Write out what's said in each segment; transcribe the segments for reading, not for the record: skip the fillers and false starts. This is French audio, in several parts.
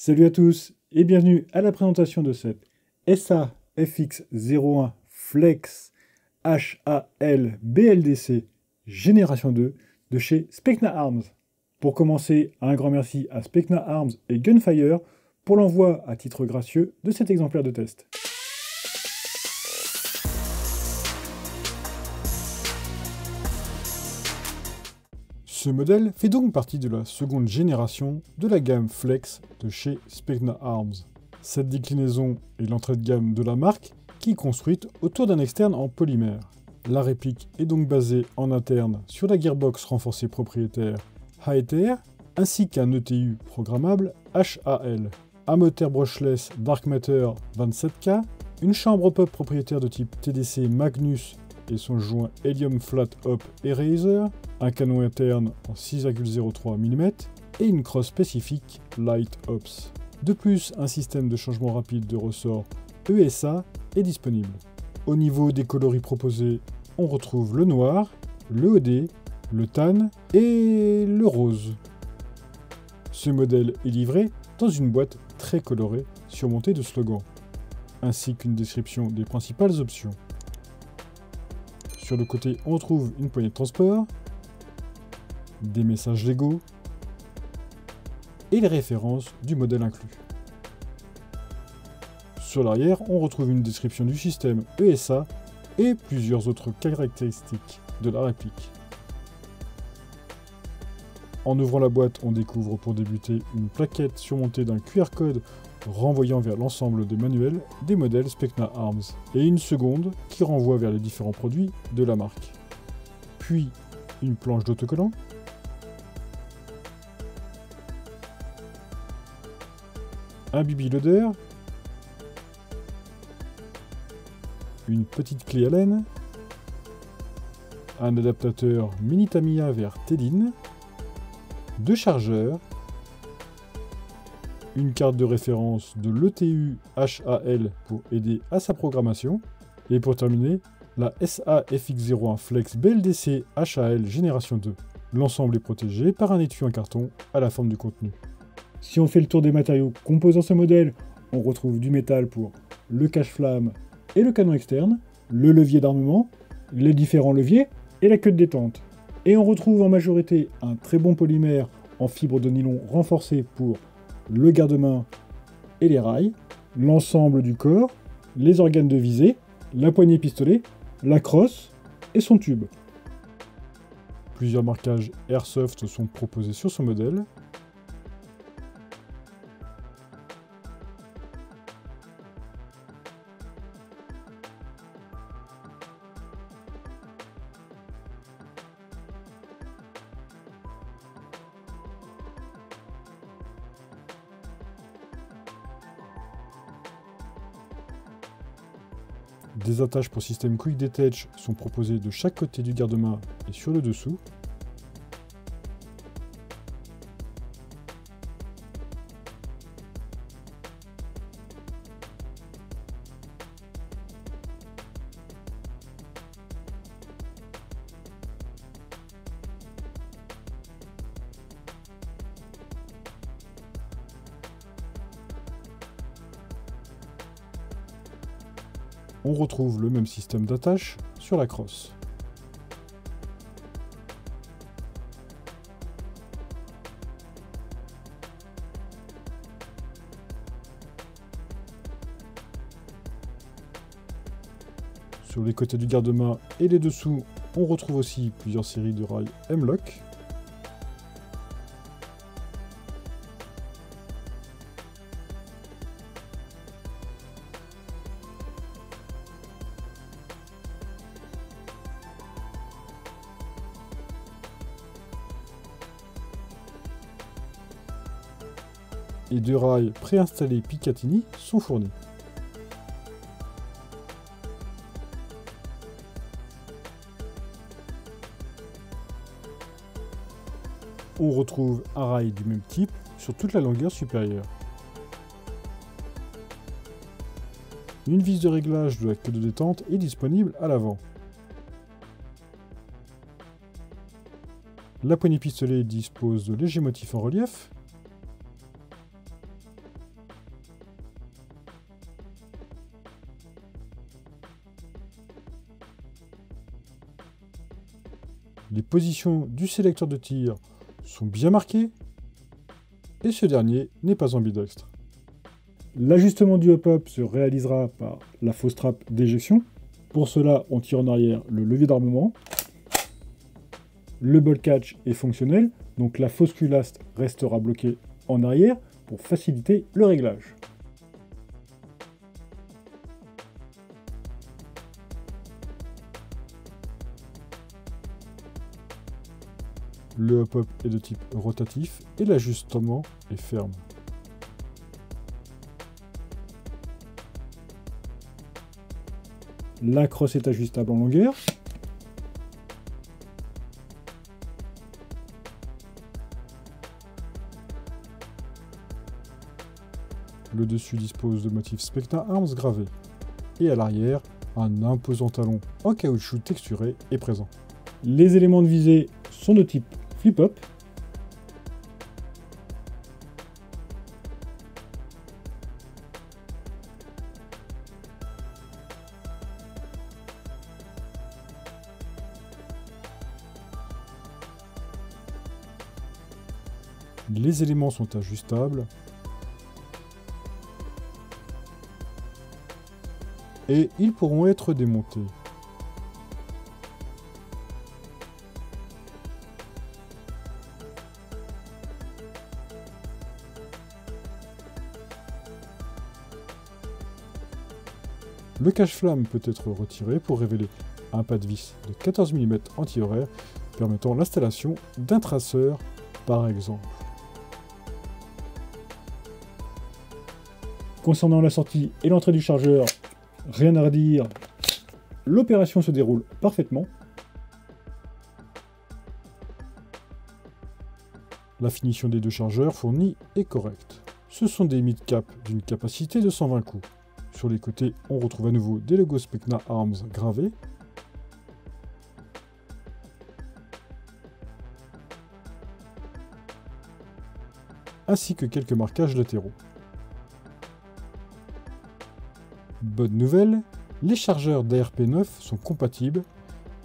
Salut à tous et bienvenue à la présentation de cette SA-FX01 Flex HAL BLDC Génération 2 de chez Specna Arms. Pour commencer, un grand merci à Specna Arms et Gunfire pour l'envoi à titre gracieux de cet exemplaire de test. Ce modèle fait donc partie de la seconde génération de la gamme Flex de chez Specna Arms. Cette déclinaison est l'entrée de gamme de la marque qui est construite autour d'un externe en polymère. La réplique est donc basée en interne sur la gearbox renforcée propriétaire HAETER ainsi qu'un ETU programmable HAL, un moteur brushless Dark Matter 27K, une chambre pop propriétaire de type TDC Magnus et son joint Helium Flat Hop Eraser, un canon interne en 6,03 mm et une crosse spécifique Light Ops. De plus, un système de changement rapide de ressort ESA est disponible. Au niveau des coloris proposés, on retrouve le noir, le OD, le tan et le rose. Ce modèle est livré dans une boîte très colorée surmontée de slogans, ainsi qu'une description des principales options. Sur le côté, on retrouve une poignée de transport, des messages légaux et les références du modèle inclus. Sur l'arrière, on retrouve une description du système ESA et plusieurs autres caractéristiques de la réplique. En ouvrant la boîte, on découvre pour débuter une plaquette surmontée d'un QR code renvoyant vers l'ensemble des manuels des modèles Specna Arms, et une seconde qui renvoie vers les différents produits de la marque. Puis une planche d'autocollant, un BB loader, une petite clé Allen, un adaptateur mini Tamiya vers Tedin, deux chargeurs, une carte de référence de l'ETU HAL pour aider à sa programmation, et pour terminer, la SA-FX01 Flex BLDC HAL Génération 2. L'ensemble est protégé par un étui en carton à la forme du contenu. Si on fait le tour des matériaux composant ce modèle, on retrouve du métal pour le cache-flamme et le canon externe, le levier d'armement, les différents leviers et la queue de détente. Et on retrouve en majorité un très bon polymère en fibre de nylon renforcé pour le garde-main et les rails, l'ensemble du corps, les organes de visée, la poignée pistolet, la crosse et son tube. Plusieurs marquages Airsoft sont proposés sur ce modèle. Des attaches pour système Quick Detach sont proposées de chaque côté du garde-main et sur le dessous. On retrouve le même système d'attache sur la crosse. Sur les côtés du garde-main et les dessous, on retrouve aussi plusieurs séries de rails M-Lock. Et deux rails préinstallés Picatinny sont fournis. On retrouve un rail du même type sur toute la longueur supérieure. Une vis de réglage de la queue de détente est disponible à l'avant. La poignée pistolet dispose de légers motifs en relief. Les positions du sélecteur de tir sont bien marquées et ce dernier n'est pas ambidextre. L'ajustement du hop-up se réalisera par la fausse trappe d'éjection. Pour cela, on tire en arrière le levier d'armement. Le bolt catch est fonctionnel, donc la fausse culasse restera bloquée en arrière pour faciliter le réglage. Le hop-up est de type rotatif et l'ajustement est ferme. La crosse est ajustable en longueur. Le dessus dispose de motifs Specna Arms gravés. Et à l'arrière, un imposant talon en caoutchouc texturé est présent. Les éléments de visée sont de type flip-up. Les éléments sont ajustables et ils pourront être démontés. Le cache-flamme peut être retiré pour révéler un pas de vis de 14 mm anti-horaire permettant l'installation d'un traceur par exemple. Concernant la sortie et l'entrée du chargeur, rien à redire, l'opération se déroule parfaitement. La finition des deux chargeurs fournis est correcte. Ce sont des mid-cap d'une capacité de 120 coups. Sur les côtés, on retrouve à nouveau des logos Specna Arms gravés. Ainsi que quelques marquages latéraux. Bonne nouvelle, les chargeurs d'ARP9 sont compatibles,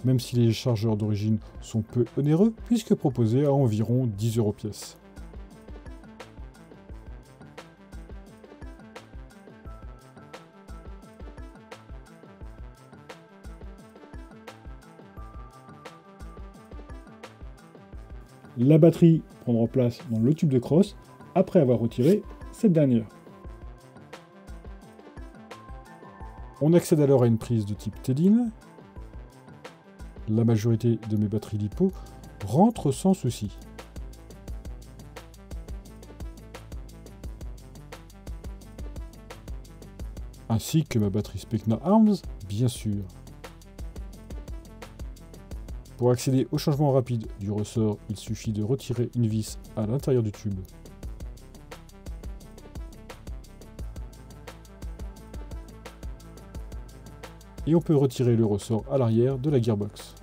même si les chargeurs d'origine sont peu onéreux puisque proposés à environ 10 € pièce. La batterie prendra place dans le tube de crosse après avoir retiré cette dernière. On accède alors à une prise de type T-DIN. La majorité de mes batteries LiPo rentrent sans souci. Ainsi que ma batterie Specna Arms, bien sûr. Pour accéder au changement rapide du ressort, il suffit de retirer une vis à l'intérieur du tube. Et on peut retirer le ressort à l'arrière de la gearbox.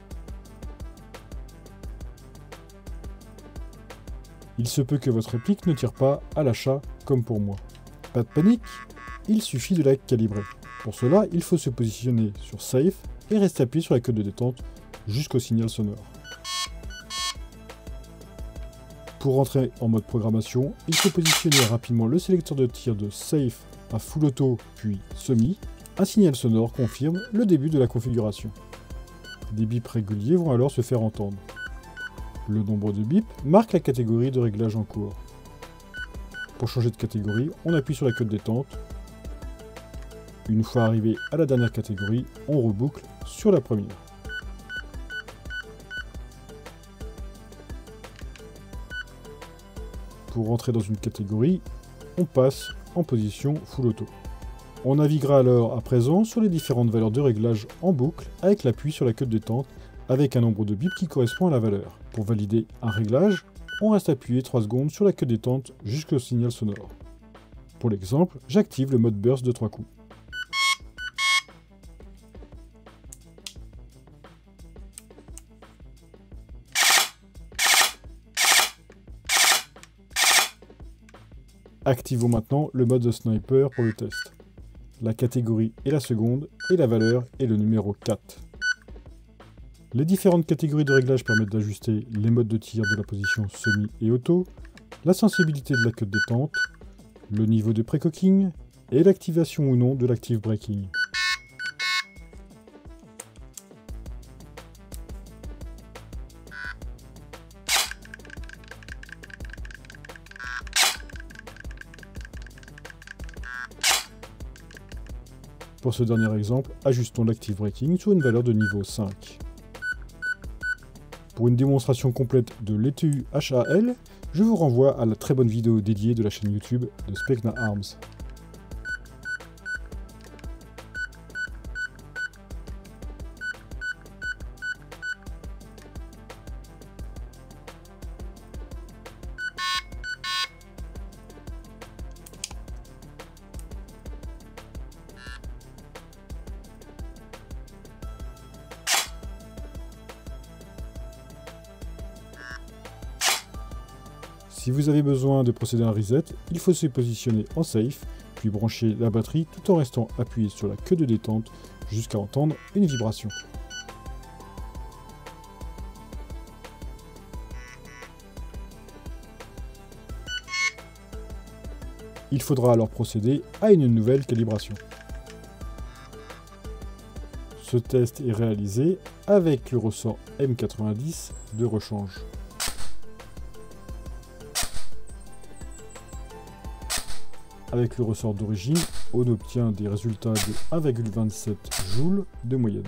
Il se peut que votre réplique ne tire pas à l'achat comme pour moi. Pas de panique, il suffit de la calibrer. Pour cela, il faut se positionner sur Safe et rester appuyé sur la cote de détente jusqu'au signal sonore. Pour rentrer en mode programmation, il faut positionner rapidement le sélecteur de tir de Safe à Full Auto puis Semi. Un signal sonore confirme le début de la configuration. Des bips réguliers vont alors se faire entendre. Le nombre de bips marque la catégorie de réglage en cours. Pour changer de catégorie, on appuie sur la cote détente. Une fois arrivé à la dernière catégorie, on reboucle sur la première. Pour rentrer dans une catégorie, on passe en position Full Auto. On naviguera alors à présent sur les différentes valeurs de réglage en boucle avec l'appui sur la cote détente avec un nombre de bips qui correspond à la valeur. Pour valider un réglage, on reste appuyé 3 secondes sur la cote détente jusqu'au signal sonore. Pour l'exemple, j'active le mode burst de 3 coups. Activons maintenant le mode sniper pour le test. La catégorie est la seconde et la valeur est le numéro 4. Les différentes catégories de réglages permettent d'ajuster les modes de tir de la position semi et auto, la sensibilité de la queue de détente, le niveau de pré-cocking et l'activation ou non de l'active braking. Pour ce dernier exemple, ajustons l'active braking sur une valeur de niveau 5. Pour une démonstration complète de l'ETU HAL, je vous renvoie à la très bonne vidéo dédiée de la chaîne YouTube de Specna Arms. Si vous avez besoin de procéder à un reset, il faut se positionner en safe, puis brancher la batterie tout en restant appuyé sur la queue de détente jusqu'à entendre une vibration. Il faudra alors procéder à une nouvelle calibration. Ce test est réalisé avec le ressort M90 de rechange. Avec le ressort d'origine, on obtient des résultats de 1,27 joules de moyenne.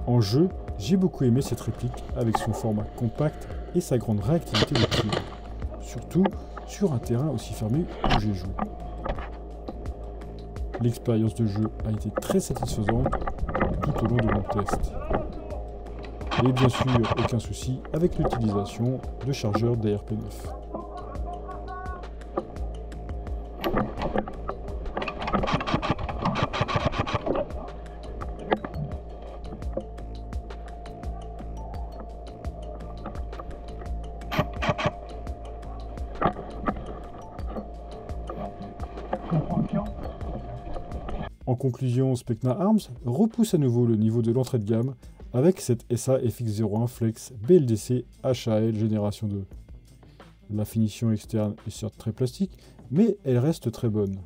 En jeu, j'ai beaucoup aimé cette réplique avec son format compact et sa grande réactivité de tir, surtout sur un terrain aussi fermé où j'ai joué. L'expérience de jeu a été très satisfaisante tout au long de mon test. Et bien sûr, aucun souci avec l'utilisation de chargeurs DRP9. En conclusion, Specna Arms repousse à nouveau le niveau de l'entrée de gamme avec cette SA FX01 Flex BLDC HAL Génération 2. La finition externe est certes très plastique, mais elle reste très bonne.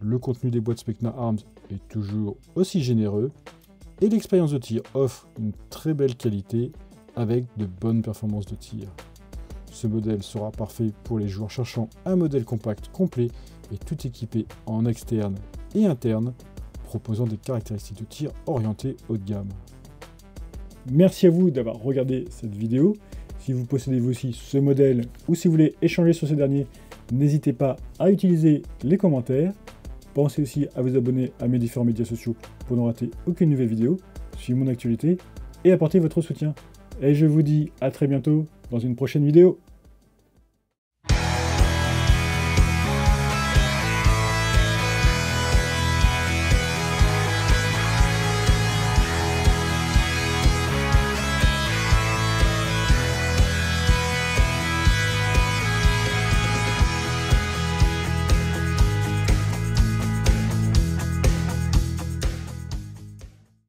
Le contenu des boîtes Specna Arms est toujours aussi généreux, et l'expérience de tir offre une très belle qualité avec de bonnes performances de tir. Ce modèle sera parfait pour les joueurs cherchant un modèle compact complet est tout équipé en externe et interne, proposant des caractéristiques de tir orientées haut de gamme. Merci à vous d'avoir regardé cette vidéo. Si vous possédez vous aussi ce modèle ou si vous voulez échanger sur ce dernier, n'hésitez pas à utiliser les commentaires. Pensez aussi à vous abonner à mes différents médias sociaux pour ne rater aucune nouvelle vidéo, suivre mon actualité et apporter votre soutien. Et je vous dis à très bientôt dans une prochaine vidéo.